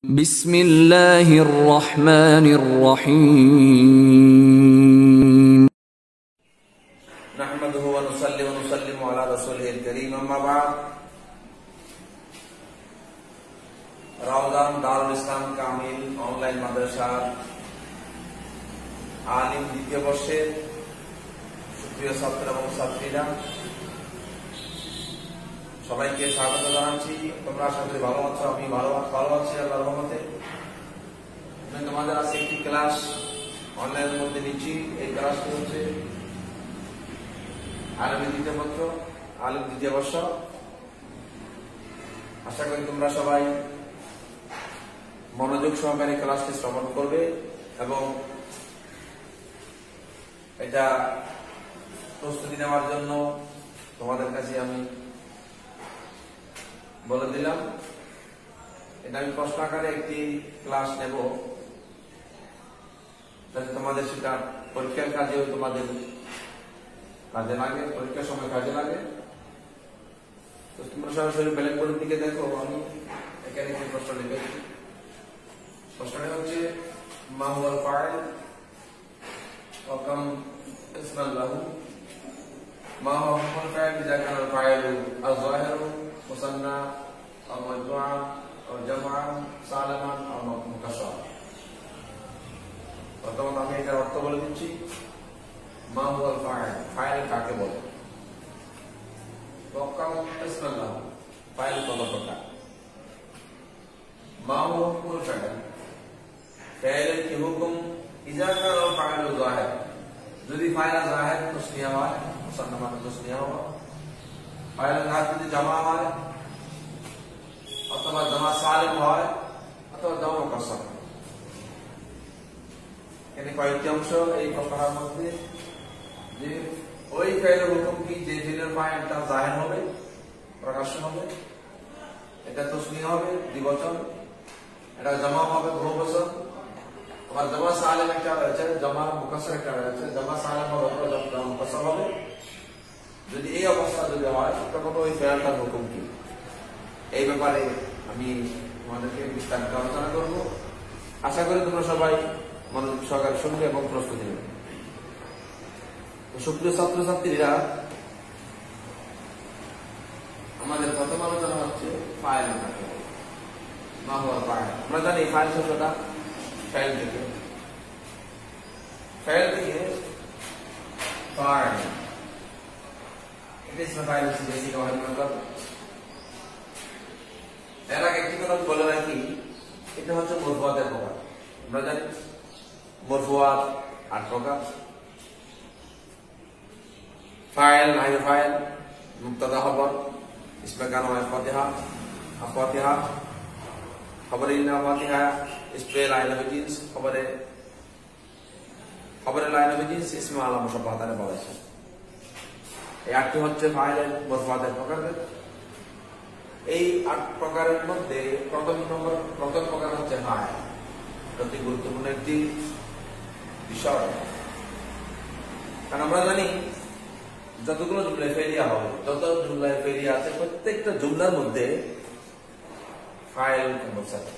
بسم الله الرحمن الرحيم نحمده ونصلي ونسلم على رسوله الكريم أما بعد রাউদান দারুল ইসলাম Kamil online মাদ্রাসার আলিম দ্বিতীয় বর্ষের সুপ্রিয় ছাত্র এবং ছাত্রীরা সবাইকে স্বাগত জানাচ্ছি। তোমরা আশা করি ভালো আছো, আমি ভালো আছি আল্লাহর রহমতে। আমি তোমাদের আজকে একটি ক্লাস অনলাইনের মধ্যে নিচ্ছি। এই ক্লাসটি হচ্ছে আরবি দ্বিতীয় পত্র, আলিম দ্বিতীয় বর্ষ। আশা করি তোমরা সবাই মনোযোগ সহকারে ক্লাসটি শ্রবণ করবে এবং এটা প্রস্তুতি নেওয়ার জন্য তোমাদের কাছে আমি বলে দিলাম। এটা আমি প্রশ্ন আকারে একটি ক্লাস নেব যাতে তোমাদের সেটা পরীক্ষার কাজেও তোমাদের কাজে লাগে, পরীক্ষার সময় কাজে লাগে। তো তোমরা সরাসরি ব্ল্যাক বোর্ডের দিকে দেখো, আমি এখানে একটি প্রশ্ন লিখেছি। প্রশ্নটা হচ্ছে মা হুয়াল ফাইল ওয়া কাম ইসমান লাহু। মা হুয়াল ফাইল ইযা কানা ফাইলু আয-যাহিরু মুসান্না আও মাজমুআ আও জামআ সালামান আও মুকাসসার। প্রথমত আমি এটার অর্থ বলে দিচ্ছি। মা হুয়াল ফাইল, ফাইল কাকে বলে? ওয়া কাম ইসমান লাহু, ফাইল কত প্রকার? মা হুয়াল ফাইল, ফাইলের কি হুকুম? ইযা কানা ফাইলু যাহির, যদি ফাইল যাহির তাসনিয়া হয়, মুসান্না মানে তাসনিয়া হয়, ফাইলের নাম যদি জামা হয় অথবা জামা সালিম হয় অথবা জামা মুকাসসার। এখানে কয়েকটি অংশ এই প্রকারের মধ্যে। যে ওই ফাইলের হুকুম কি? যে ফাইলের ফাইলটা যাহির হবে, প্রকাশ্য হবে, এটা তাসনিয়া হবে দ্বিবচন, এটা জামা হবে বহুবচন, আবার জামা সালিম একটা রয়েছে, জামা মুকাসসার একটা রয়েছে, জামা সালিম হবে জামা মুকাসসার হবে। যদি এই অবস্থা যদি হয় তখন ওই ফাইলটার হুকুম কি, এই ব্যাপারে আমি তোমাদেরকে বিস্তারিত আলোচনা করব। আশা করি তোমরা সবাই মনোযোগ সহকারে শুনবে এবং প্রস্তুতি নেবে। সুপ্রিয় ছাত্রছাত্রীরা, আমাদের প্রথম আলোচনা হচ্ছে ফাইল কাকে বলে। মা হুয়াল ফাইল, আমরা জানি ফাইল শব্দটা ফাইল থেকে ফাইল, এটা ইসমে ফাইল হচ্ছে বেসিক অহেলমেন্টাল। এর আগে একটি কথা বলে রাখি, এটা হচ্ছে মরফুয়াতের প্রকার। আমরা জানি মরফুয়াত 8 প্রকার। ফাইল, নাইব ফাইল, মুবতাদা খবর, ইসমে কান ওয়া ফাতিহা, ফাতিহা, খবরে ইন্না ফাতিহা, ইসমে লাইন অফ জিন্স, খবরে লাইন অফ জিন্স, ইসমে আলা মুশাব্বাহাতানে বলা হয়। এই 8টি হচ্ছে ফাইলের মরফুয়াতের প্রকার। এই 8 প্রকারের মধ্যে প্রথম প্রকার হচ্ছে ফাইল। অতি গুরুত্বপূর্ণ একটি বিষয়, কারণ আমরা জানি যতগুলো জুমলায় ফেলিয়া হবে, যত জুমলায় ফেলিয়া আছে, প্রত্যেকটা জুমলার মধ্যে ফাইল কম্পালসারি।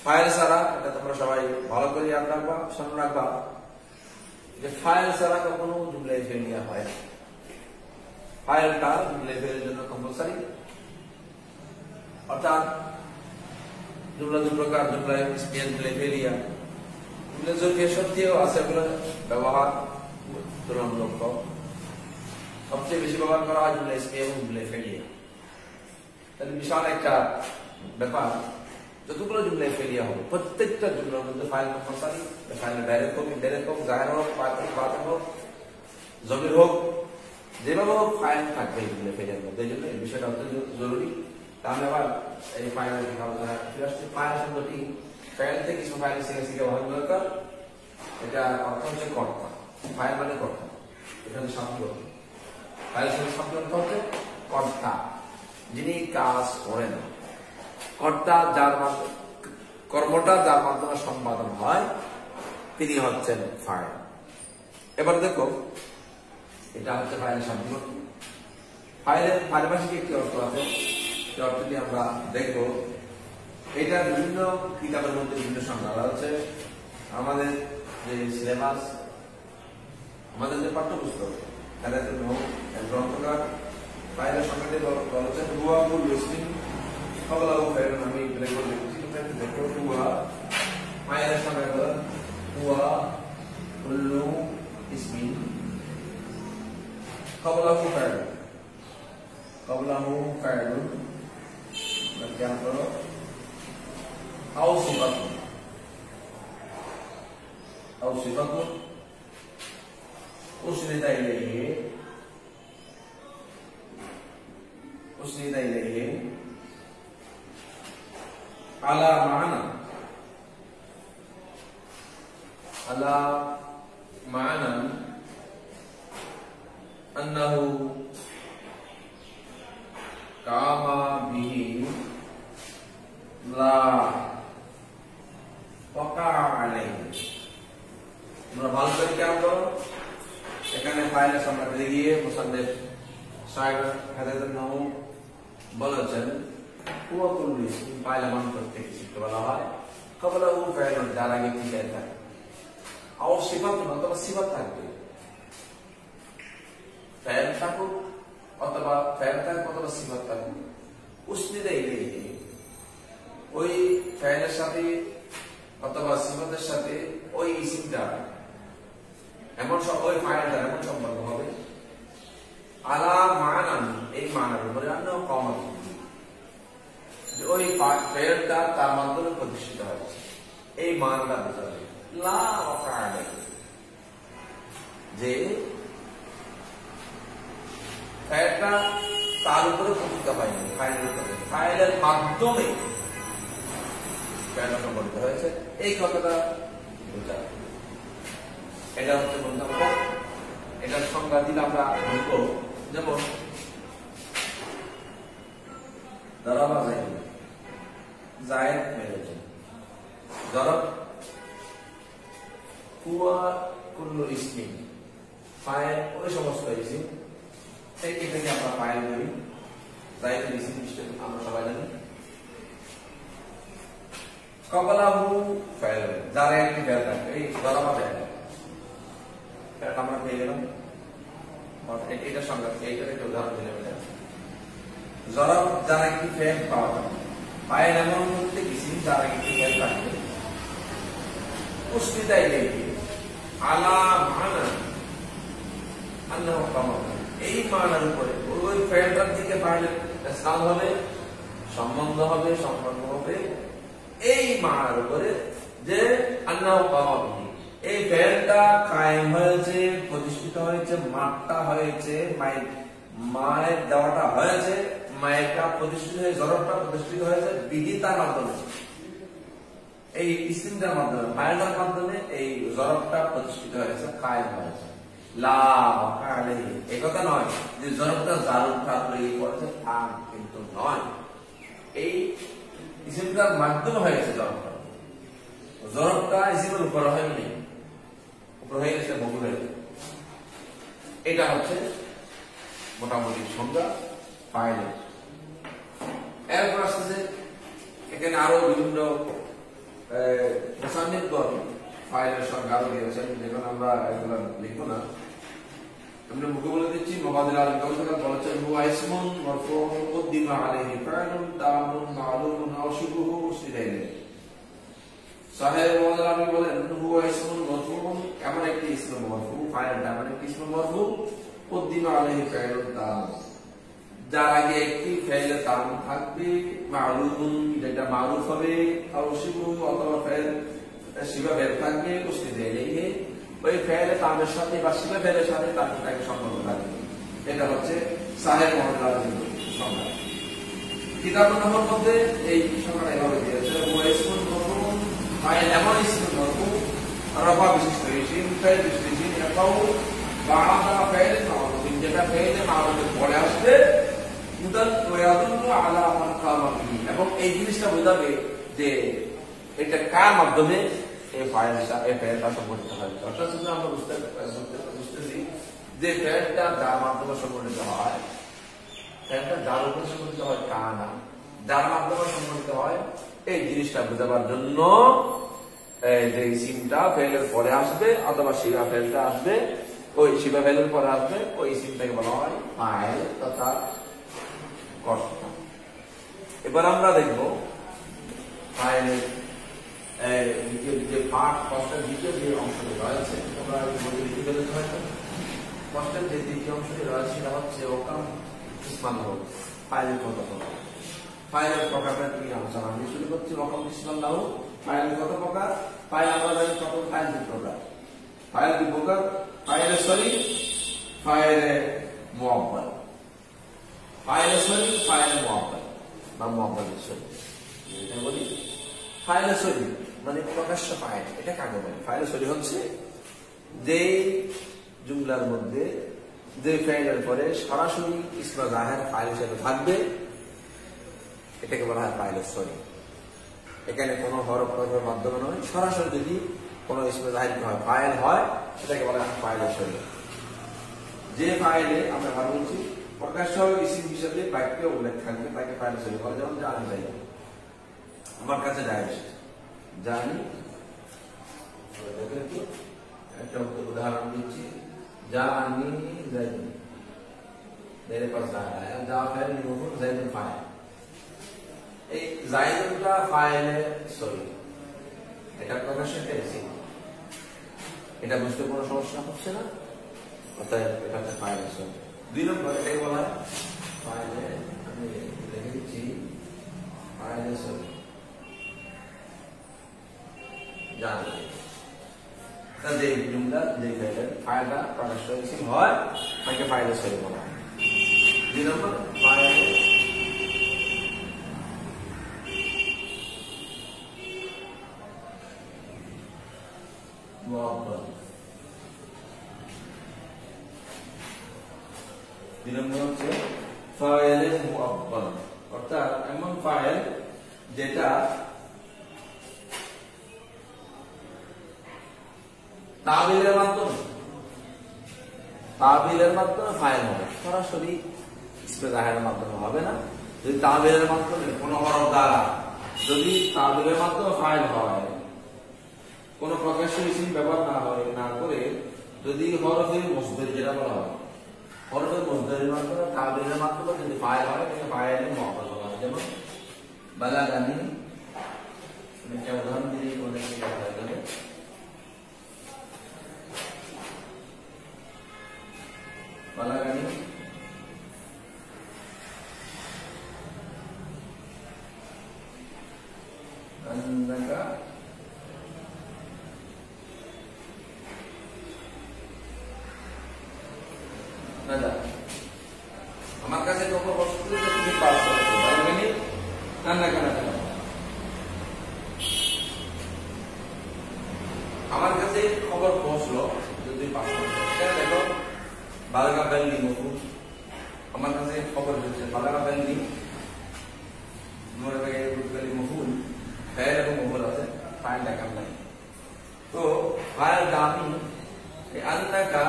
ফাইল ছাড়া, এটা তোমরা সবাই ভালো করে ইয়াদ রাখবা, স্মরণ রাখবা যে ফাইল ছাড়া কখনো জুমলায় ফেলিয়া হয় না। ফাইলটা জুমলায় ফেলের জন্য কম্পালসারি। অর্থাৎ জুমলা 2 প্রকার, জুমলায় ইসমিয়া, জুমলায় ফেলিয়া। জুমলা জরফিয়া সত্যিও আছে, এগুলো ব্যবহার তুলনামূলক কম। সবচেয়ে বেশি ব্যবহার করা হয় জুমলা ইসমিয়া এবং জুমলা ফেলিয়া। তাহলে বিশাল একটা ব্যাপার। যতগুলো জুমলায় ফেলিয়া হবে, প্রত্যেকটা জুমলার মধ্যে ফাইল কম্পালসারি। ফাইলে ডাইরেক্ট হোক, ইনডাইরেক্ট হোক, জাহির হোক, বাতিন হোক, জমির হোক, যেভাবে হোক ফাইল থাকবে জুমলা ফেলিয়ার মধ্যে। এই জন্য এই বিষয়টা অত্যন্ত জরুরি। তাহলে আবার এই ফাইলের আলোচনা ফিরে আসছে। ফাইল শব্দটি ফাইল থেকে কিছু ফাইল শিখে ভালো দরকার। এটা অর্থ হচ্ছে কর্তা। ফাইল মানে কর্তা, এটা হচ্ছে শব্দ। ফাইল শব্দ অর্থ হচ্ছে কর্তা, যিনি কাজ করেন। কর্তা যার মাধ্যমে কর্মটা যার মাধ্যমে সম্পাদন হয়, তিনি হচ্ছেন ফাইল। এবার দেখো, এটা হচ্ছে ফাইলের শব্দ। ফাইলের পারিভাষিক একটি অর্থ আছে, যে অর্থটি আমরা দেখব। এটা বিভিন্ন কিতাবের মধ্যে বিভিন্ন সংজ্ঞা হচ্ছে। আমাদের যে সিলেবাস, আমাদের যে পাঠ্যপুস্তক, গ্রন্থকার ফাইলের সংখ্যাতে বলেছেন হুয়াবুল ইসমিন কবলাহু ফাইলুন। আমি প্লে করে দেখছি, দেখো হুয়া ফাইলের সংখ্যা হলো হুয়া কুল্লু ইসমিন কবলাহু ফাইলুন, কবলাহু ফাইলুন क्या करो आओ सिफत उसनिदा इलैहि अला माना अन्नहु कामा बिही ला वका अलैहि। তোমরা ভালো করে খেয়াল করো, এখানে ফাইলের সংখ্যা গিয়ে মুসান্নিফ সাহেব হাদায়াতুন নাহু বলেছেন হুয়াতুল ইসম ফাইল মান প্রত্যেক ইসমকে বলা হয় কবলাহু ফাইলুন, যার আগে কি ফেল থাকে, আর সিফাত অথবা সিফাত থাকবে, ফেল থাকুক অথবা ফেল থাকুক অথবা সিফাত থাকুক, উসনিদা ইলাইহি ওই ফাইলের সাথে অথবা সিফাতের সাথে ওই ইসমটা এমন ওই ফাইলটা এমন সম্পর্ক হবে আলা মানান, এই মানার উপরে আন্না কমা, যে ওই ফাইলটা তার মাধ্যমে প্রতিষ্ঠিত হয়েছে, এই মানটা বোঝাবে। লা ওয়াকা আলাইহি, যে ফাইলটা তার উপরে প্রতিষ্ঠিত হয়নি, ফাইলের উপরে, ফাইলের মাধ্যমে ফাইলটা সংগঠিত হয়েছে, এই কথাটা বোঝাবে। এটা হচ্ছে বলতে আমরা এটার সংজ্ঞা দিলে আমরা বুঝবো। যেমন দরাবা জায়েদ মেরেছে, দরব হুয়া কুল্লু ইসমিন ফাইল, ওই সমস্ত ইসম, এটাকে আমরা ফাইল বলি। জায়েদ ইসম আমরা সবাই জানি। কবলাহু ফাইল, যার একটি ফেল থাকে, এই দরাবা ফেল, আমরা পেয়ে গেলাম। এটা সংজ্ঞা, এইটার একটা উদাহরণ দিলাম। এটা জরব যারা একটি ফেল পাওয়া যায়, ফাইল এমন প্রত্যেক ইসম যারা একটি ফেল থাকবে, উসনিদা ইলাইহি আলা মানা আন্নাহু কামা, এই মানার উপরে ওই ফেলটার দিকে ফাইলের স্থান হবে, সম্বন্ধ হবে, সম্পর্ক হবে, এই মানার উপরে যে আন্নাহু কামা, এই ফেলটা কায়েম হয়েছে, প্রতিষ্ঠিত হয়েছে, মাঠটা হয়েছে, মায়ের দেওয়াটা হয়েছে, মায়েরটা প্রতিষ্ঠিত হয়ে জরবটা প্রতিষ্ঠিত হয়েছে বিদিতার মাধ্যমে, এই ইসমিটার মাধ্যমে, ফাইলটার মাধ্যমে এই জরবটা প্রতিষ্ঠিত হয়েছে, কায়েম হয়েছে। লা ওয়াকা আলাইহি, এই কথা নয় যে জরবটা জারুর থাকলে এই করেছে, তা কিন্তু নয়, এই ইসমিটার মাধ্যমে হয়েছে জরবটা, জরবটা ইসমের উপর হয়নি, হয়ে গেছে বহু হয়ে। এটা হচ্ছে মোটামুটি সংজ্ঞা ফাইলের। এরপর আসছে এখানে আরো বিভিন্ন মুসান্নিফগণ ফাইলের সংজ্ঞা আরো দিয়েছেন, যেখানে আমরা এগুলো লিখবো না, আমরা মুখে বলে দিচ্ছি। মুবাদিল আল কাউসার বলেছেন হুয়া ইসমুন মারফুউন কুদ্দিমা আলাইহি ফাইলুন তামুন মালুমুন আও শুবহু উসনিদা ইলাইহি। সাহেব ওয়ালামি বলেন হুয়া ইসমুন মারফুউন, এমন একটি ইসম মারফু, ফাইলটা এমন একটি ইসম মারফু, কুদ্দিমা আলাইহি ফাইলুন তাম, যার আগে একটি ফাইলের তাম থাকবে, মালুমুন যেটা মারুফ হবে, আও শুবহু অথবা ফাইল শিবা ফেল থাকবে, উসনিদা ইলাইহি ওই ফাইলের তামের সাথে বা শিবা ফেলের সাথে তার সম্পর্ক থাকবে। এটা হচ্ছে সাহেব ওয়ালামি সংজ্ঞা। কিতাবুন নাহর মধ্যে এই সংজ্ঞাটা এভাবে দিয়েছে হুয়া ইসমুন মারফুউন, ফাইল এমন ইসম মারফু রফা বিশিষ্ট ইসম, ফাইল বিশিষ্ট ইসম, ইয়াকাউ বা'দা ফাইল মারফু, যেটা ফাইল মারফুর পরে আসবে, মুদাল ওয়াদুল্লু আলা মান কামা বিহি, এবং এই জিনিসটা বোঝাবে যে এটা কার মাধ্যমে এই ফাইলটা সংগঠিত হয়। অর্থাৎ আমরা বুঝতেছি যে ফাইলটা যার মাধ্যমে সংগঠিত হয়, ফাইলটা যার উপর সংগঠিত হয় তা না, যার মাধ্যমে সংঘটিত হয় এই জিনিসটা বোঝাবার জন্য যে ইসিমটা ফেলের পরে আসবে অথবা শিবা ফেলটা আসবে, ওই শিবা ফেলের পরে আসবে ওই ইসিমটাকে বলা হয় ফাইল তথা কর্তা। এবার আমরা দেখব ফাইলের যে পার্ট কষ্টের দ্বিতীয় যে অংশটি রয়েছে, তোমরা লিখে ফেলেছো হয়তো। কষ্টের যে দ্বিতীয় অংশটি রয়েছে সেটা হচ্ছে ওকাম ইসমান লাহু, ফাইলের কত প্রকার। ফাইলের প্রকারটা কি আলোচনা আমি শুরু করছি। ওকাম ইসমান লাহু, ফাইলের কত প্রকার? ফাইল আমরা জানি কত, ফাইল দুই প্রকার। ফাইল দুই প্রকার, ফাইলে শরীফ, ফাইলে মুআব্বাল। ফাইলে শরীফ, ফাইলে মুআব্বাল বা মুআব্বালের শরীফ। এটা বলি ফাইলে শরীফ মানে প্রকাশ্য ফাইল। এটা কাকে বলে? ফাইলে শরীফ হচ্ছে যে জুমলার মধ্যে যে ফাইলের পরে সরাসরি ইসমে জাহের ফাইল হিসেবে থাকবে, এটাকে বলা হয় ফাইলে শরীফ। এখানে কোনো হরফ হরফের মাধ্যমে নয়, সরাসরি যদি কোনো ইসমে জাহির হয় ফাইল হয়, সেটাকে বলা হয় ফাইলে শরীফ। যে ফাইলে আমরা ভালো বলছি প্রকাশ্য ইসিম হিসেবে বাক্যে উল্লেখ থাকবে তাকে ফাইলে শরীফ বলে। যেমন জানি যাই, আমার কাছে যায় জানি, একটা উদাহরণ দিচ্ছি, জানি যাই, मेरे पास आया जा फाइल मफूल जाइदुल फाइल। এই জাইদুলটা ফাইলে সরি, এটা প্রকাশ্য একটা ইসিম। এটা বুঝতে কোনো সমস্যা হচ্ছে না, অতএব এটা একটা ফাইলে সরি। দুই নম্বর এটাকে বলা হয় ফাইলে, আমি লিখে দিচ্ছি ফাইলে সরি জানি। যে জুমলা যে ফাইলটা প্রকাশ্য ইসিম হয় তাকে ফাইলে সরি বলা হয়। দুই নম্বর ফাইলে মুআব্বাল। দুই নম্বর হচ্ছে ফাইলে মুআব্বাল, অর্থাৎ এমন ফাইল যেটা তাবিলের মাধ্যমে ফাইল হবে, সরাসরি ইসমে জাহেরের মাধ্যমে হবে না। যদি তাবিলের মাধ্যমে কোনো হরফ দ্বারা যদি তাবিলের মাধ্যমে ফাইল হয়, কোন প্রকাশ্য ইসিম ব্যবহার না করে যদি হরফের মসদারি, যেটা বলা হয় হরফের মসদারির মাধ্যমে তাবিলের মাধ্যমে যদি ফাইল হয়, তাকে ফাইলে মুআব্বাল বলা হয়। যেমন বালাগানি, একটা উদাহরণ দিয়ে অনেক হয়ে যাবে। বালাগানি আন্নাকা আমার কাছে খবর পৌঁছলো যে তুমি পাস করেছো, বালাগানি আন্নাকা নাকা। আমার কাছে খবর পৌঁছলো যে তুমি পাস করেছো। সেটা দেখো বালাগা বেলনি মফুল, আমার কাছে খবর হচ্ছে বালাগা বেলনি মফুল, ফাইল এবং মফুল আছে, ফাইল ডাকাম নাই। তো ফাইল দামি আন্নাকা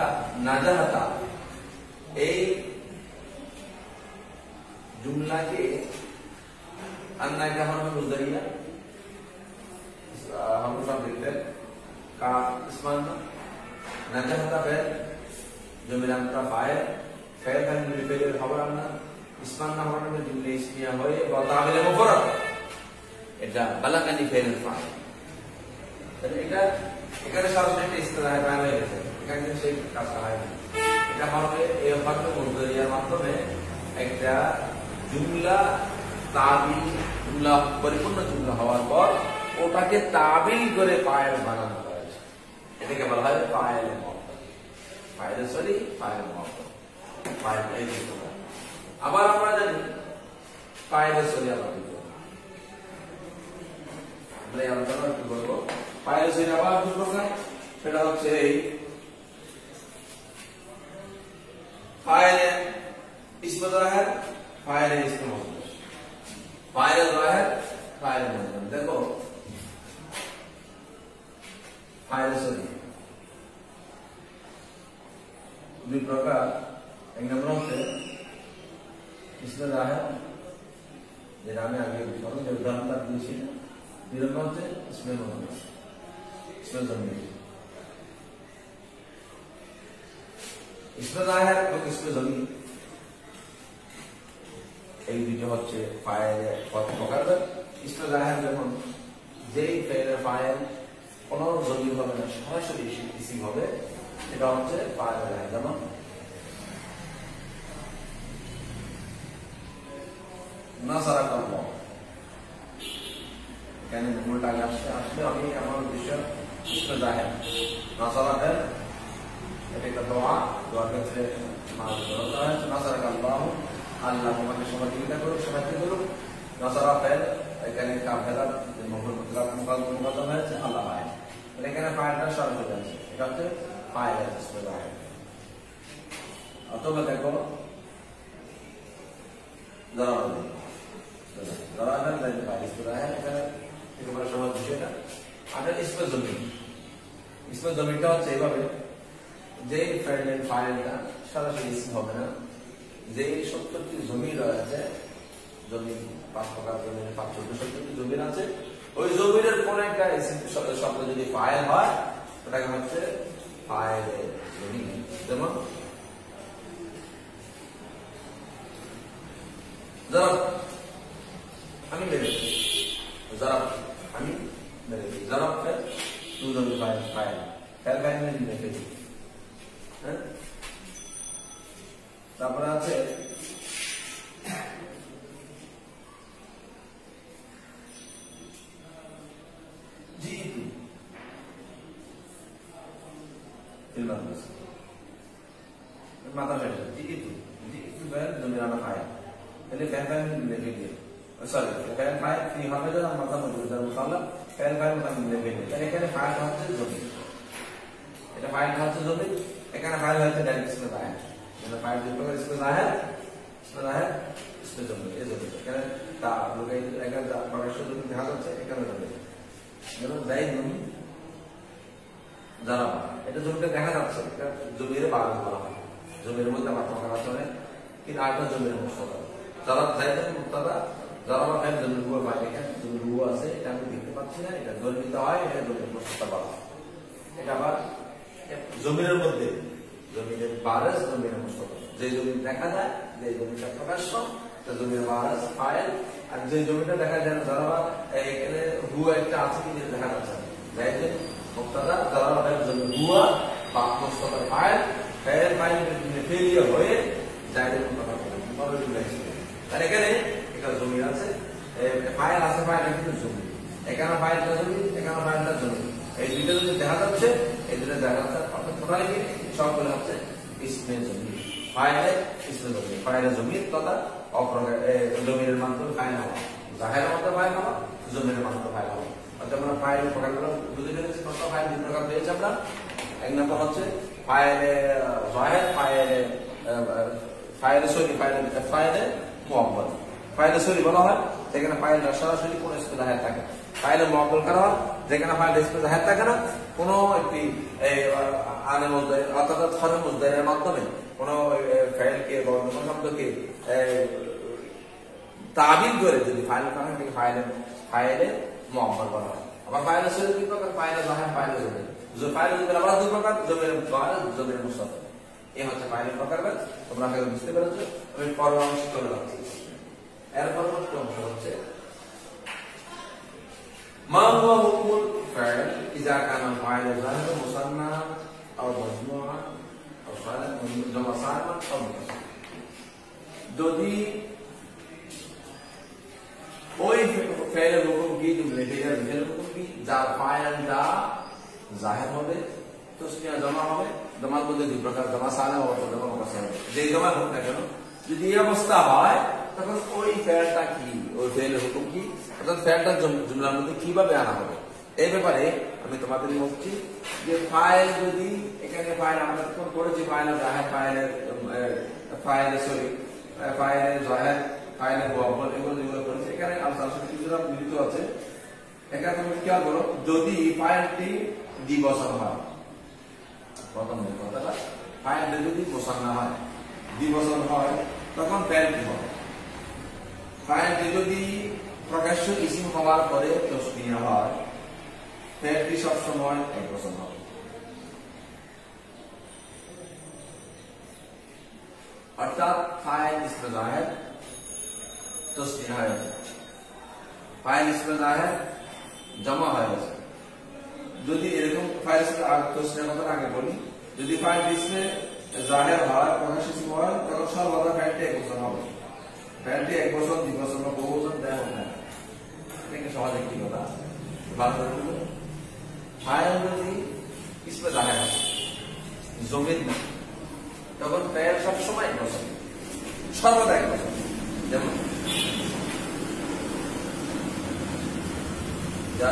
নাজাহাতা, এই জুমলাকে আন্নাকা হরফে মুজদারিয়া हम सब लिखते हैं का इस्मान नाजाहाता फाइल जो मेरा अंतरा फाइल का मुझे पहले खबर आना इस्मान ना होने में जुमले इसमें होए बताबिल मुफरद, এটা বালাগানি ফাইলের ফাইল। তাহলে এখানে সরাসরি ইস্তেলাহ ফাইল হয়ে গেছে, এখানে সেই কাজটা হয় না। এটা হবে এই হরফে মুজদারিয়ার মাধ্যমে একটা জুমলা তাবিল, জুমলা পরিপূর্ণ জুমলা হওয়ার পর ওটাকে তাবিল করে ফাইল বানানো হয়েছে, এটাকে বলা হয় ফাইল মুআব্বাল। ফাইলে সরি, ফাইল মুআব্বাল, ফাইল এই দুটো। আবার আমরা জানি ফাইলে সরি আবার কি করব, আমরা এই আলোচনা কি করব। ফাইলে সরি আবার দুটো প্রকার, সেটা হচ্ছে এই ফাইলে ইসমে জাহের, ফাইলে ইসমে মজরুর। ফাইলে জাহের, ফাইলে মজরুর। দেখো ফাইলে সরি দুই প্রকার, এক নম্বর হচ্ছে ইসমে জাহের, যেটা আমি আগে বললাম যে উদাহরণটা দিয়েছি, 2 নম্বর হচ্ছে ইসমে মুজাম্মিল, ইসমে জমির, ইসমে জাহির এবং ইসমে জমির, এই দুটো হচ্ছে ফাইলের প্রকার। ইসমে জাহির যখন যেই ফাইলের ফাইল কোনো জমির হবে না, সরাসরি ইসিম হবে, এটা হচ্ছে ফাইল জাহির। যেমন নাসারাকাল্লাহ, এখানে মূলটা আসলে আমি আমার উদ্দেশ্য ইসমে জাহির। নাসারাকাল এটা একটা দোয়া, দোয়ার ক্ষেত্রে নাসারাকাল্লাহ, আল্লাহ তোমাকে সহযোগিতা করুক, সাহায্য করুক। নাসারা ফাইল, এখানে কাফেলা মুকাদ্দাম হয়েছে আল্লাহ ফাইল, এখানে ফাইলটা সরাসরি আছে, এটা হচ্ছে ফাইল ইসমে জাহির। অথবা দেখো ইসমে জমিটা হচ্ছে এইভাবে, যে ফাইলটা সরাসরি ইসম হবে না, যে 70টি জমি রয়েছে, জমি 5 প্রকার জমি, 5-14 জমির আছে, ওই জমির কোন একটা শব্দ যদি ফাইল হয় ওটাকে হচ্ছে ফাইল জমি। যেমন আমি মেরেছি, আমি মেরেছি, ফাইল মেরেছি। হ্যাঁ, তারপরে আছে মাথা জমির ফাইল, তাহলে ফ্যান লিখে দিয়ে, সরি ফ্যান ফাইল কি হবে, মাথা ফ্যান ফাইল লিখে দিয়ে, তাহলে এখানে ফাইল হচ্ছে জমি, এটা ফাইল হচ্ছে জমি, এখানে ফাইল হচ্ছে ডাইরেক্ট ইসমে জাহির। মানে ফাইল দুই প্রকার, ইসমে জাহির, ইসমে জমি। এই জমি এখানে তা লোকে এখানে প্রকাশ্য জমি দেখা যাচ্ছে, এখানে জমি। যেমন জাইদুন জারাবা, এটা জমিটা দেখা যাচ্ছে, এটা জমির বাগান বলা হয়। জমির মধ্যে আমার প্রকার আছে, কিন্তু আরেকটা জমির মুস্তাদা, যারা জাইদুন মুক্তাদা, জারাবা ফাইল জমির উপর বাইরে, এখানে জমির উপর আছে, এটা আমি দেখতে পাচ্ছি না, এটা ধরে নিতে হয়, এটা জমির মুস্তাদা বলা হয়। এটা আবার জমির মধ্যে, জমির বারস, জমির মুস্তাদা, যে জমি দেখা যায়, যে জমিটা প্রকাশ্য, জমির বারস ফাইল, আর যে জমিটা দেখা যায় না, যারা এখানে হুয়া একটা আছে কিন্তু দেখা যাচ্ছে না, জাইদুন মুক্তাদা, যারা জমি হুয়া বা মুস্তাদা ফাইল, ফাইল ফেলিয়ে হয়ে জাইদুন মুক্তাদা আর এখানে একটা জমি আছে, ফাইল আছে, ফাইল কিন্তু জমি, এখানে ফাইলটা জমি, এখানে ফাইলটা জমি, এই দুইটা যদি দেখা যাচ্ছে, এই দুটো দেখা যাচ্ছে, টোটালি সবগুলো হচ্ছে ইসমে জমি। ফাইলে ইসমে জমি, ফাইলে জমির তথা জমির মাধ্যমে ফাইল হওয়া, জাহিরের মধ্যে ফাইল হওয়া, জমির মাধ্যমে ফাইল হওয়া। অর্থাৎ আমরা ফাইল প্রকারগুলো বুঝে ফেলেছি, কত ফাইল 2 প্রকার পেয়েছি আমরা। এক নম্বর হচ্ছে ফাইলে জাহির, ফাইলে সরি, ফাইলে মুআব্বাল। ফাইলে সরি বলা হয় যেখানে ফাইলটা সরাসরি কোন ইসমে জাহির থাকে, ফাইলে মুআব্বাল করা হয় যেখানে ফাইল ইসমে জাহির থাকে না, কোন একটি আনে মুজদাহির অর্থাৎ হরে মুজদাহিরের মাধ্যমে কোন ফাইলকে বা অন্য শব্দকে তাবিদ করে যদি ফাইল করা হয়, ফাইলে মুআব্বাল করা হয়। আবার ফাইলে সরি কি প্রকার, ফাইলে জাহির, ফাইলে জমির। ফাইলে জমির আবার 2 প্রকার, জমির জাহির, জমির মুস্তাদা। এই হচ্ছে ফাইলের প্রকারভেদ। তোমরা আগে বুঝতে পেরেছো, আমি পরের অংশ চলে যাচ্ছি। এর পরবর্তী অংশ হচ্ছে মা হুয়া হুকুমুল ফাইল ইযা কানা ফাইল জাহির মুসান্না আও মাজমুআ আও ফাইল জামা সালিমান আও মুতাসাররিফ। যদি ওই ফাইলের হুকুম কি, জুমলাটির হুকুম কি, যার ফাইলটা জাহির হবে, তাসনিয়া জমা হবে, জমার মধ্যে 2 প্রকার, জমা সালে ও জমা মুতাসাররিফ। যেই জমা হোক না কেন, যদি এই অবস্থা হয় তখন ওই ফাইলটা কি, ওই ফাইলের হুকুম কি, অর্থাৎ ফাইলটা জুমলার মধ্যে কিভাবে আনা হবে, এই ব্যাপারে আমি তোমাদের বলছি। যে ফাইল যদি এখানে ফাইল আমরা করেছি, ফাইলের জাহির, ফাইলের সরি, ফাইলের জাহির, ফাইলের মুআব্বাল, এগুলো করেছি। এখানে আসলে কিছুটা মিলিত আছে। এখানে তুমি কি করো, যদি ফাইলটি দ্বিবচন হয়, প্রথম কথাটা ফাইলটা যদি মুসান্না হয়, দ্বিবচন হয়, তখন ফাইল কি হবে, ফাইলটি যদি প্রকাশ্য ইসিম হওয়ার পরে তসনিয়া হয়, ফাইলটি সবসময় 1 বছর হবে। অর্থাৎ ফাইল ইসমে জাহের তসনিয়া হয়েছে, ফাইল ইসমে জাহের জমা হয়ে গেছে। যদি এরকম ফাইল ইসমে তসনিয়া কথা আগে বলি, যদি ফাইল ইসমে জাহের হয়, প্রকাশ্য ইসিম হয়, তখন সর্বদা ফাইলটি 1 বছর হবে। ফাইলটি 1 বছর, 2 বছর বা বহু বছর দেওয়া হবে না। এটা সহজ একটি কথা, ভালো করে বুঝুন। ফাইল যদি ইসমে জাহের হয়, জমির না, তখন ফাইল সবসময় 1 বছর, সর্বদা 1 বছর। যেমন যা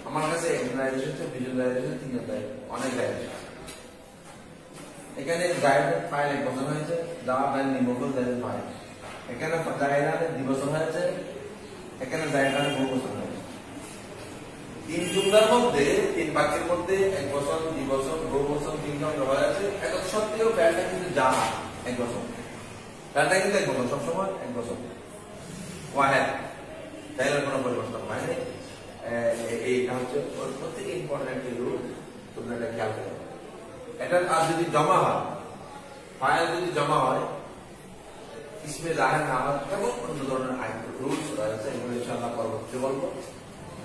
আমার কাছে অনেক এখানে ফাইল 1 বছর হয়েছে, এখানে 2 বছর হয়েছে, এখানে 2 বছর হয়েছে। 3 জুমলার মধ্যে, 3 বাক্যের মধ্যে 1 বছর, 2 বছর, 2 বছর, 3 জন হয়েছে। এখন সত্যিও ফাইলটা কিন্তু যা 1 বছর, ফাইলটা কিন্তু 1 বছর, সবসময় 1 বছর। ওয়াহেদ ফাইলের কোনো পরিবর্তন হয় না। এইটা হচ্ছে প্রত্যেক ইম্পর্টেন্ট রুল, তোমরা এটা খেয়াল করো। এটা আর যদি জমা হয়, ফাইল যদি জমা হয়, ইসমে জাহের না হয়, তখন অন্য ধরনের আইন রুলস রয়েছে, এগুলো ইনশাআল্লাহ পরবর্তীতে বলবো।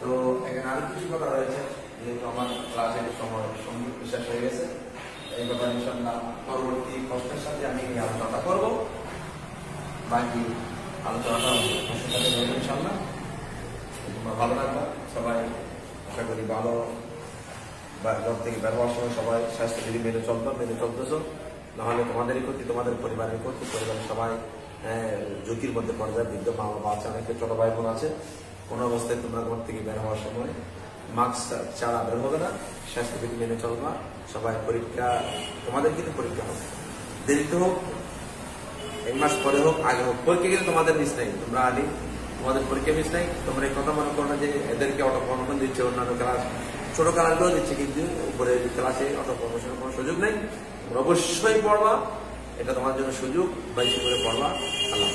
তো এখানে আরো কিছু কথা রয়েছে, যেহেতু আমার ক্লাসের সময় সঙ্গীত বিশ্বাস হয়ে গেছে, এই ব্যাপারে ইনশাআল্লাহ পরবর্তী কষ্টের সাথে আমি এই আলোচনা করবো। বাকি আলোচনাটা ইনশাআল্লাহ। তোমরা ভালো থাকবা সবাই, আশা করি ভালো, ঘর থেকে বের হওয়ার সময় সবাই স্বাস্থ্যবিধি মেনে চলবা, মেনে চলতেছো, নাহলে তোমাদেরই ক্ষতি, তোমাদের পরিবারের ক্ষতি, পরিবারের সবাই ঝুঁকির মধ্যে পড়ে যায়। বৃদ্ধ মা বাবা আছে, অনেকে ছোট ভাই বোন আছে। কোন অবস্থায় তোমরা ঘর থেকে বের হওয়ার সময় মাস্ক ছাড়া বের হবে না, স্বাস্থ্যবিধি মেনে চলবা। সবাই পরীক্ষা, তোমাদের কিন্তু পরীক্ষা হবে, দেরিতে হোক, 1 মাস পরে হোক, আগে হোক, পরীক্ষা কিন্তু তোমাদের মিস নেই। তোমরা আগে তোমাদের পরীক্ষা মিস নাই। তোমরা এই কথা মনে করো না যে এদেরকে অটো প্রমোশন দিচ্ছে, অন্যান্য ক্লাস ছোট ক্লাসগুলো দিচ্ছে, কিন্তু উপরে ক্লাসে অটো প্রমোশনের কোনো সুযোগ নেই। তোমরা অবশ্যই পড়বা, এটা তোমার জন্য সুযোগ, বেশি করে পড়বা। আল্লাহ।